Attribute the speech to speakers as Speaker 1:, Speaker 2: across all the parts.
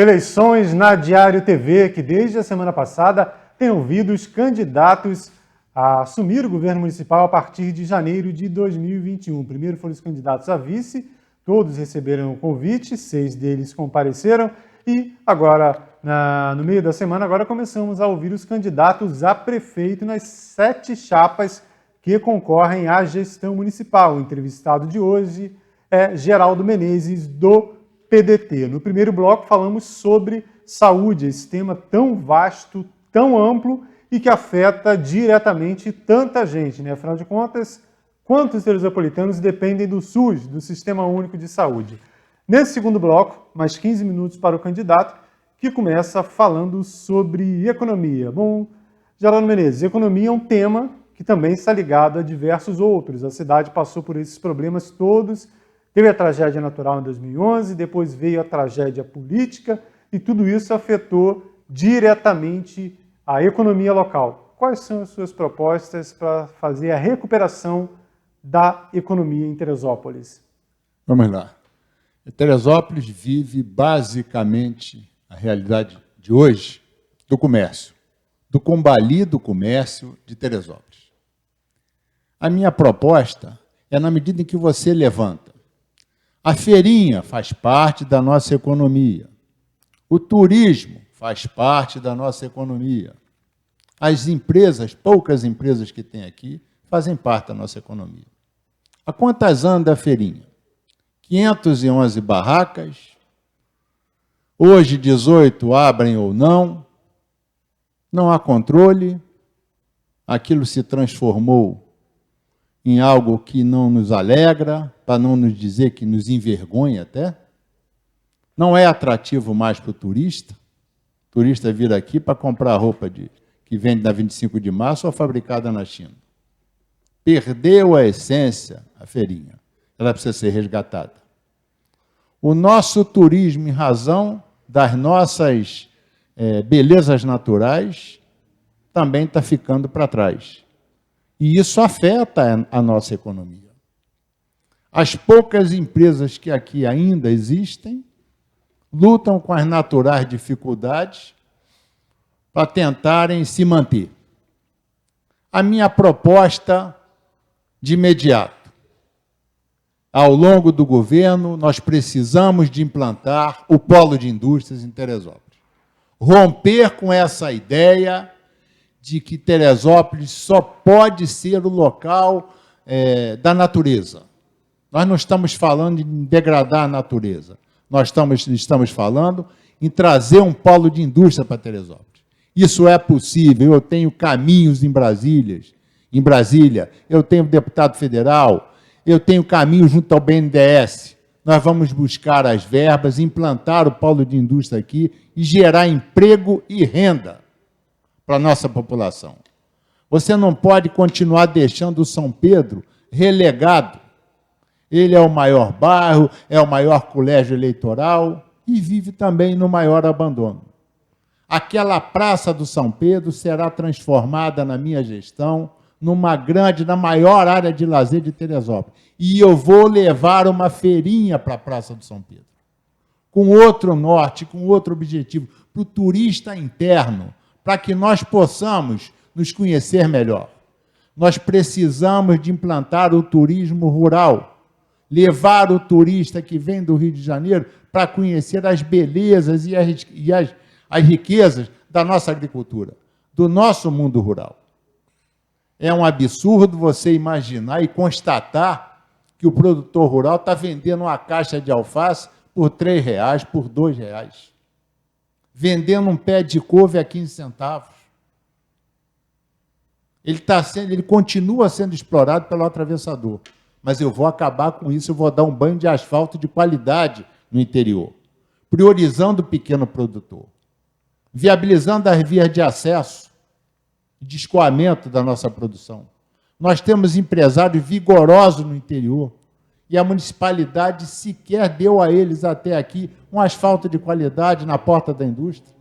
Speaker 1: Eleições na Diário TV, que desde a semana passada tem ouvido os candidatos a assumir o governo municipal a partir de janeiro de 2021. Primeiro foram os candidatos a vice, todos receberam o convite, 6 deles compareceram e agora, no meio da semana, agora começamos a ouvir os candidatos a prefeito nas 7 chapas que concorrem à gestão municipal. O entrevistado de hoje é Geraldo Menezes, do PDT. No primeiro bloco falamos sobre saúde, esse tema tão vasto, tão amplo e que afeta diretamente tanta gente, né? Afinal de contas, quantos teresópolitanos dependem do SUS, do Sistema Único de Saúde? Nesse segundo bloco, mais 15 minutos para o candidato, que começa falando sobre economia. Bom, Geraldo Menezes, economia é um tema que também está ligado a diversos outros. A cidade passou por esses problemas todos. Teve a tragédia natural em 2011, depois veio a tragédia política e tudo isso afetou diretamente a economia local. Quais são as suas propostas para fazer a recuperação da economia em Teresópolis?
Speaker 2: Vamos lá. Teresópolis vive basicamente a realidade de hoje do comércio, do combalido comércio de Teresópolis. A minha proposta é na medida em que você levanta. A feirinha faz parte da nossa economia. O turismo faz parte da nossa economia. As empresas, poucas empresas que tem aqui, fazem parte da nossa economia. Há quantas anda a feirinha? 511 barracas. Hoje, 18 abrem ou não. Não há controle. Aquilo se transformou em algo que não nos alegra, para não nos dizer que nos envergonha até. Não é atrativo mais para o turista. O turista vir aqui para comprar roupa que vende na 25 de março ou fabricada na China. Perdeu a essência, a feirinha. Ela precisa ser resgatada. O nosso turismo, em razão das nossas belezas naturais, também está ficando para trás. E isso afeta a nossa economia. As poucas empresas que aqui ainda existem lutam com as naturais dificuldades para tentarem se manter. A minha proposta de imediato, ao longo do governo, nós precisamos de implantar o polo de indústrias em Teresópolis. Romper com essa ideia de que Teresópolis só pode ser o local da natureza. Nós não estamos falando em degradar a natureza. Nós estamos falando em trazer um polo de indústria para Teresópolis. Isso é possível. Eu tenho caminhos em Brasília, eu tenho deputado federal, eu tenho caminhos junto ao BNDES. Nós vamos buscar as verbas, implantar o polo de indústria aqui e gerar emprego e renda para a nossa população. Você não pode continuar deixando o São Pedro relegado. Ele é o maior bairro, é o maior colégio eleitoral e vive também no maior abandono. Aquela praça do São Pedro será transformada na minha gestão na maior área de lazer de Teresópolis. E eu vou levar uma feirinha para a Praça do São Pedro, com outro norte, com outro objetivo, para o turista interno, para que nós possamos nos conhecer melhor. Nós precisamos de implantar o turismo rural, levar o turista que vem do Rio de Janeiro para conhecer as belezas e as riquezas da nossa agricultura, do nosso mundo rural. É um absurdo você imaginar e constatar que o produtor rural está vendendo uma caixa de alface por R$3, por R$2, vendendo um pé de couve a 15 centavos. Ele continua sendo explorado pelo atravessador. Mas eu vou acabar com isso, eu vou dar um banho de asfalto de qualidade no interior, priorizando o pequeno produtor, viabilizando as vias de acesso e de escoamento da nossa produção. Nós temos empresários vigorosos no interior e a municipalidade sequer deu a eles até aqui um asfalto de qualidade na porta da indústria.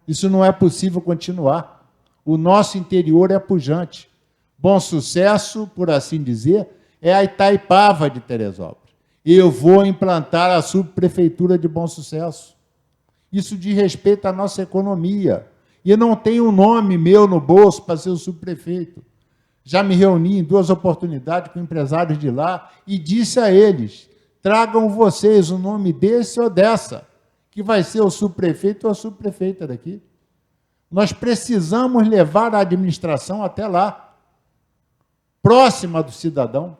Speaker 2: Isso não é possível continuar. O nosso interior é pujante. Bom Sucesso, por assim dizer, é a Itaipava de Teresópolis. Eu vou implantar a subprefeitura de Bom Sucesso. Isso diz respeito à nossa economia. E não tem um nome meu no bolso para ser o subprefeito. Já me reuni em 2 oportunidades com empresários de lá e disse a eles, tragam vocês o nome desse ou dessa, que vai ser o subprefeito ou a subprefeita daqui. Nós precisamos levar a administração até lá, próxima do cidadão.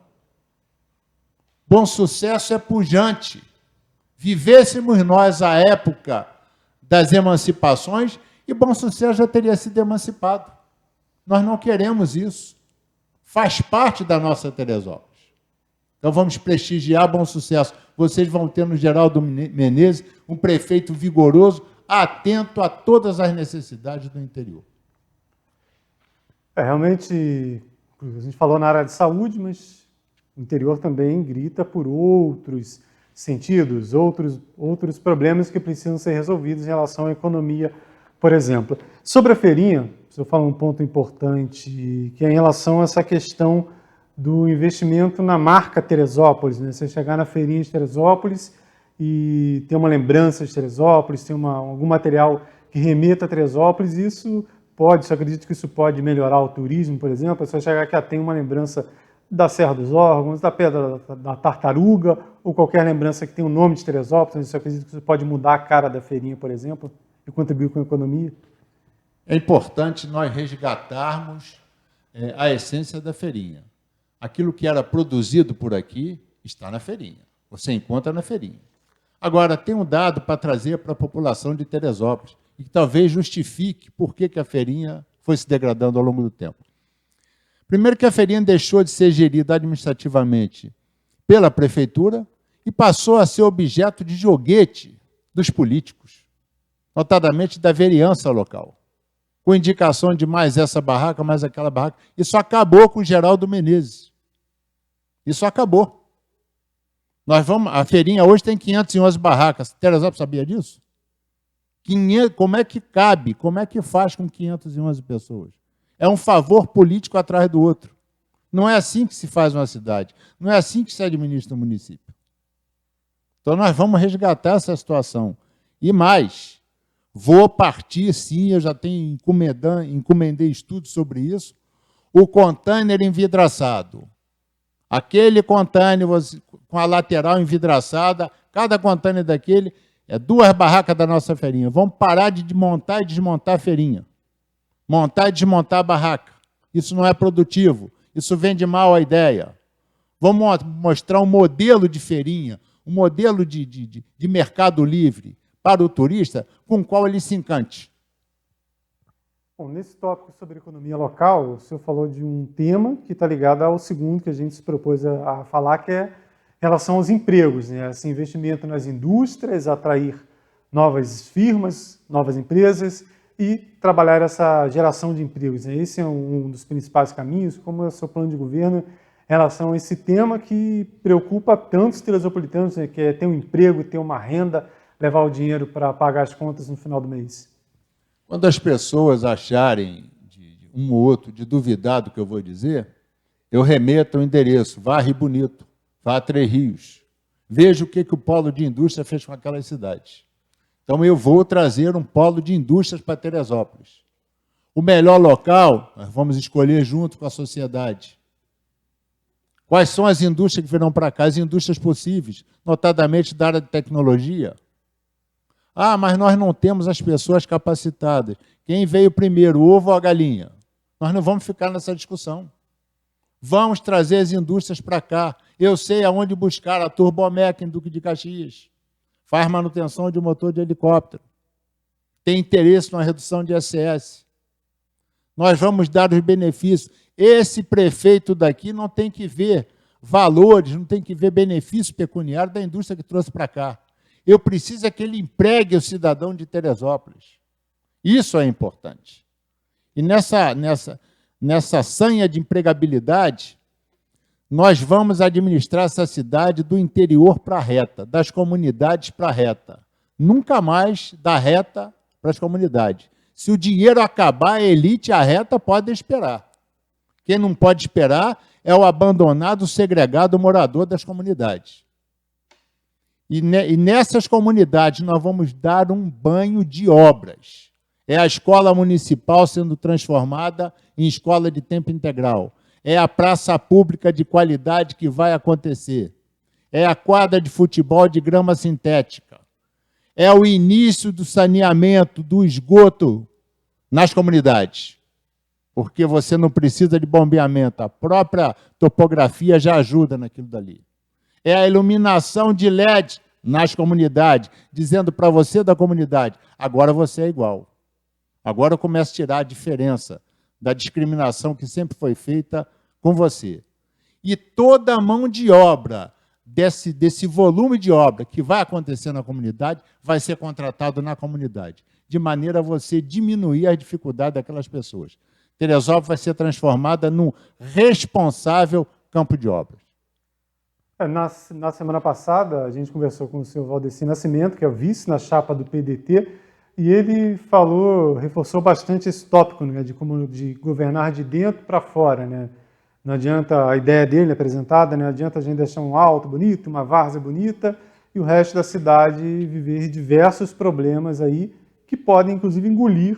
Speaker 2: Bom Sucesso é pujante. Vivêssemos nós a época das emancipações e Bom Sucesso já teria sido emancipado. Nós não queremos isso. Faz parte da nossa Teresópolis. Então vamos prestigiar Bom Sucesso. Vocês vão ter no Geraldo Menezes um prefeito vigoroso, atento a todas as necessidades do interior.
Speaker 1: Realmente, a gente falou na área de saúde, mas o interior também grita por outros sentidos, outros problemas que precisam ser resolvidos em relação à economia, por exemplo. Sobre a feirinha, eu falo um ponto importante, que é em relação a essa questão do investimento na marca Teresópolis, né? Você chegar na feirinha de Teresópolis e ter uma lembrança de Teresópolis, ter algum material que remeta a Teresópolis, isso pode, eu acredito que isso pode melhorar o turismo, por exemplo, se você chegar aqui, tem uma lembrança da Serra dos Órgãos, da Pedra da Tartaruga, ou qualquer lembrança que tenha o nome de Teresópolis, eu acredito que isso pode mudar a cara da feirinha, por exemplo, e contribuir com a economia.
Speaker 2: É importante nós resgatarmos a essência da feirinha. Aquilo que era produzido por aqui está na feirinha. Você encontra na feirinha. Agora, tem um dado para trazer para a população de Teresópolis, e que talvez justifique por que a feirinha foi se degradando ao longo do tempo. Primeiro que a feirinha deixou de ser gerida administrativamente pela prefeitura e passou a ser objeto de joguete dos políticos, notadamente da vereança local, com indicação de mais essa barraca, mais aquela barraca. Isso acabou com o Geraldo Menezes. Isso acabou. A feirinha hoje tem 511 barracas. Teresópolis sabia disso? Como é que cabe? Como é que faz com 511 pessoas? É um favor político atrás do outro. Não é assim que se faz uma cidade. Não é assim que se administra um município. Então, nós vamos resgatar essa situação. E mais, vou partir, sim, eu já tenho encomendei estudos sobre isso, o container envidraçado. Aquele container com a lateral envidraçada, cada container daquele é 2 barracas da nossa feirinha. Vamos parar de montar e desmontar a feirinha. Montar e desmontar a barraca. Isso não é produtivo. Isso vende mal a ideia. Vamos mostrar um modelo de feirinha, um modelo de mercado livre para o turista com o qual ele se encante.
Speaker 1: Bom, nesse tópico sobre economia local, o senhor falou de um tema que está ligado ao segundo que a gente se propôs a falar, que é em relação aos empregos, né? Esse investimento nas indústrias, atrair novas firmas, novas empresas e trabalhar essa geração de empregos, né? Esse é um dos principais caminhos. Como é o seu plano de governo em relação a esse tema que preocupa tantos teresopolitanos, né? Que é ter um emprego, ter uma renda, levar o dinheiro para pagar as contas no final do mês?
Speaker 2: Quando as pessoas acharem, um ou outro, de duvidar do que eu vou dizer, eu remeto ao endereço, vá a Rio Bonito, vá a Três Rios, veja o que o polo de indústria fez com aquelas cidades. Então, eu vou trazer um polo de indústrias para Teresópolis. O melhor local, nós vamos escolher junto com a sociedade. Quais são as indústrias que virão para cá? As indústrias possíveis, notadamente da área de tecnologia. Ah, mas nós não temos as pessoas capacitadas. Quem veio primeiro, o ovo ou a galinha? Nós não vamos ficar nessa discussão. Vamos trazer as indústrias para cá. Eu sei aonde buscar a Turbomec em Duque de Caxias. Faz manutenção de motor de helicóptero. Tem interesse na redução de ISS. Nós vamos dar os benefícios. Esse prefeito daqui não tem que ver valores, não tem que ver benefício pecuniário da indústria que trouxe para cá. Eu preciso é que ele empregue o cidadão de Teresópolis. Isso é importante. E nessa sanha de empregabilidade, nós vamos administrar essa cidade do interior para a reta, das comunidades para a reta. Nunca mais da reta para as comunidades. Se o dinheiro acabar, a elite e a reta podem esperar. Quem não pode esperar é o abandonado, segregado morador das comunidades. E nessas comunidades nós vamos dar um banho de obras. É a escola municipal sendo transformada em escola de tempo integral. É a praça pública de qualidade que vai acontecer. É a quadra de futebol de grama sintética. É o início do saneamento do esgoto nas comunidades. Porque você não precisa de bombeamento, a própria topografia já ajuda naquilo dali. É a iluminação de LED nas comunidades, dizendo para você da comunidade, agora você é igual. Agora eu começo a tirar a diferença da discriminação que sempre foi feita com você. E toda a mão de obra desse volume de obra que vai acontecer na comunidade vai ser contratado na comunidade, de maneira a você diminuir a dificuldade daquelas pessoas. Teresópolis vai ser transformada num responsável campo de obras.
Speaker 1: Na semana passada, a gente conversou com o senhor Valdeci Nascimento, que é o vice na chapa do PDT, e ele reforçou bastante esse tópico, né, de governar de dentro para fora, né? Não adianta a ideia dele apresentada, não adianta a gente deixar um alto bonito, uma várzea bonita, e o resto da cidade viver diversos problemas aí que podem, inclusive, engolir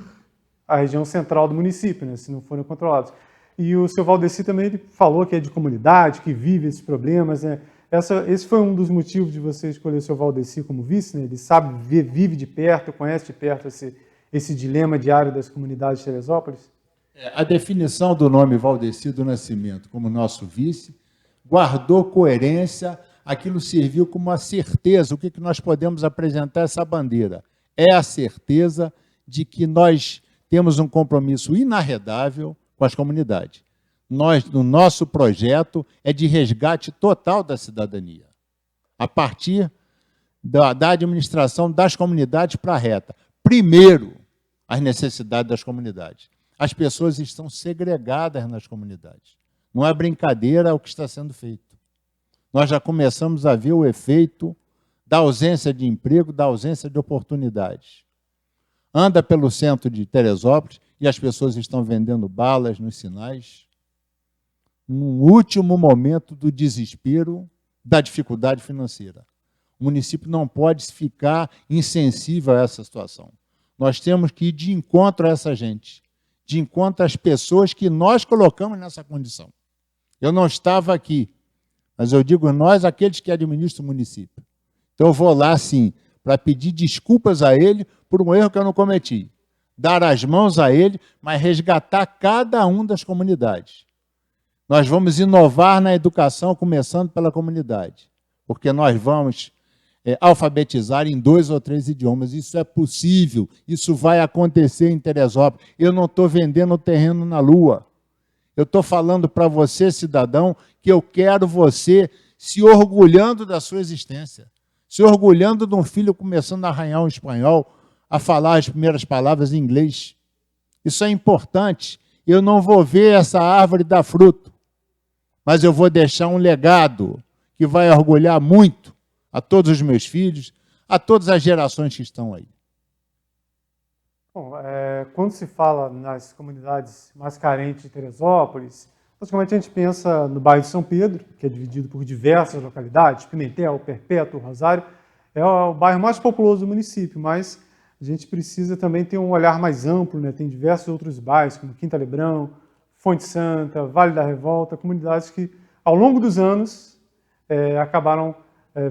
Speaker 1: a região central do município, né, se não forem controlados. E o senhor Valdeci também ele falou que é de comunidade, que vive esses problemas, né? Esse foi um dos motivos de você escolher o senhor Valdeci como vice, né? Ele sabe, vive de perto, conhece de perto esse dilema diário das comunidades de Teresópolis?
Speaker 2: A definição do nome Valdeci do Nascimento como nosso vice guardou coerência, aquilo serviu como uma certeza, o que nós podemos apresentar essa bandeira? É a certeza de que nós temos um compromisso inarredável com as comunidades. O nosso projeto é de resgate total da cidadania, a partir da administração das comunidades para a reta. Primeiro, as necessidades das comunidades. As pessoas estão segregadas nas comunidades. Não é brincadeira o que está sendo feito. Nós já começamos a ver o efeito da ausência de emprego, da ausência de oportunidades. Anda pelo centro de Teresópolis e as pessoas estão vendendo balas nos sinais, num último momento do desespero, da dificuldade financeira. O município não pode ficar insensível a essa situação. Nós temos que ir de encontro a essa gente, de encontro às pessoas que nós colocamos nessa condição. Eu não estava aqui, mas eu digo nós, aqueles que administram o município. Então eu vou lá, sim, para pedir desculpas a ele por um erro que eu não cometi. Dar as mãos a ele, mas resgatar cada um das comunidades. Nós vamos inovar na educação, começando pela comunidade, porque nós vamos alfabetizar em 2 ou 3 idiomas. Isso é possível, isso vai acontecer em Teresópolis. Eu não estou vendendo o terreno na lua. Eu estou falando para você, cidadão, que eu quero você se orgulhando da sua existência, se orgulhando de um filho começando a arranhar um espanhol, a falar as primeiras palavras em inglês. Isso é importante. Eu não vou ver essa árvore dar fruto, mas eu vou deixar um legado que vai orgulhar muito a todos os meus filhos, a todas as gerações que estão aí.
Speaker 1: Bom, quando se fala nas comunidades mais carentes de Teresópolis, basicamente a gente pensa no bairro de São Pedro, que é dividido por diversas localidades, Pimentel, Perpétuo, Rosário, é o bairro mais populoso do município, mas a gente precisa também ter um olhar mais amplo, né? Tem diversos outros bairros, como Quinta Lebrão, Fonte Santa, Vale da Revolta, comunidades que, ao longo dos anos, acabaram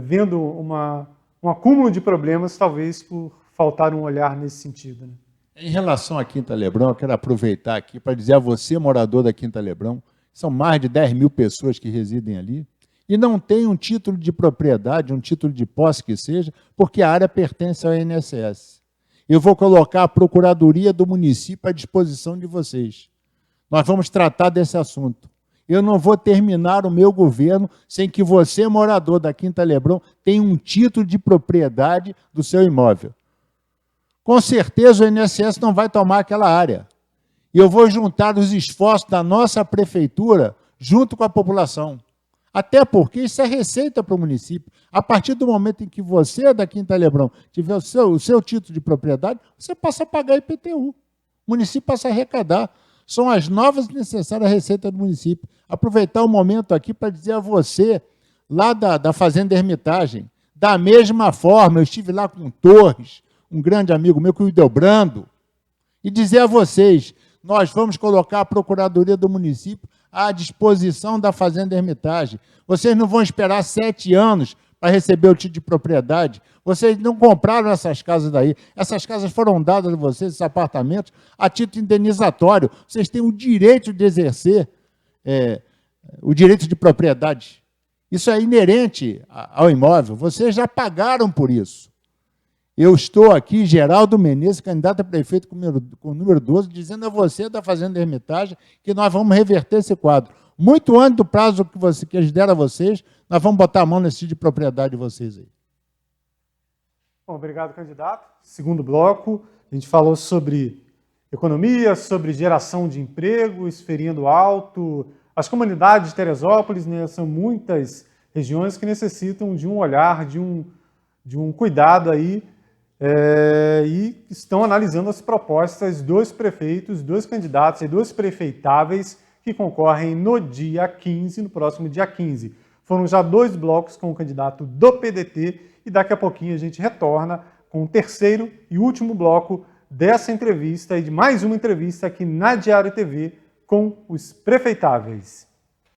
Speaker 1: vendo um acúmulo de problemas, talvez por faltar um olhar nesse sentido, né?
Speaker 2: Em relação à Quinta Lebrão, eu quero aproveitar aqui para dizer a você, morador da Quinta Lebrão, são mais de 10 mil pessoas que residem ali, e não tem um título de propriedade, um título de posse que seja, porque a área pertence ao INSS. Eu vou colocar a Procuradoria do município à disposição de vocês. Nós vamos tratar desse assunto. Eu não vou terminar o meu governo sem que você, morador da Quinta Lebrão, tenha um título de propriedade do seu imóvel. Com certeza o INSS não vai tomar aquela área. E eu vou juntar os esforços da nossa prefeitura junto com a população. Até porque isso é receita para o município. A partir do momento em que você, da Quinta Lebrão, tiver o seu título de propriedade, você passa a pagar IPTU. O município passa a arrecadar. São as novas e necessárias receitas do município. Aproveitar o momento aqui para dizer a você, lá da Fazenda Hermitagem, Da mesma forma, eu estive lá com o Torres, um grande amigo meu, com o Hildebrando, e dizer a vocês, nós vamos colocar a Procuradoria do Município à disposição da Fazenda Hermitage. Vocês não vão esperar 7 anos para receber o título de propriedade. Vocês não compraram essas casas daí. Essas casas foram dadas a vocês, esses apartamentos, a título indenizatório. Vocês têm o direito de exercer o direito de propriedade. Isso é inerente ao imóvel. Vocês já pagaram por isso. Eu estou aqui, Geraldo Menezes, candidato a prefeito com o número 12, dizendo a você da Fazenda Hermitage que nós vamos reverter esse quadro. Muito antes do prazo que eles deram a vocês, nós vamos botar a mão nesse título de propriedade de vocês aí.
Speaker 1: Bom, obrigado, candidato. Segundo bloco, a gente falou sobre economia, sobre geração de emprego, esferindo alto. As comunidades de Teresópolis, né, são muitas regiões que necessitam de um olhar, de um cuidado aí, e estão analisando as propostas dos prefeitos, dos candidatos e dos prefeitáveis que concorrem no dia 15, no próximo dia 15. Foram já 2 blocos com o candidato do PDT e daqui a pouquinho a gente retorna com o terceiro e último bloco dessa entrevista e de mais uma entrevista aqui na Diário TV com os prefeitáveis.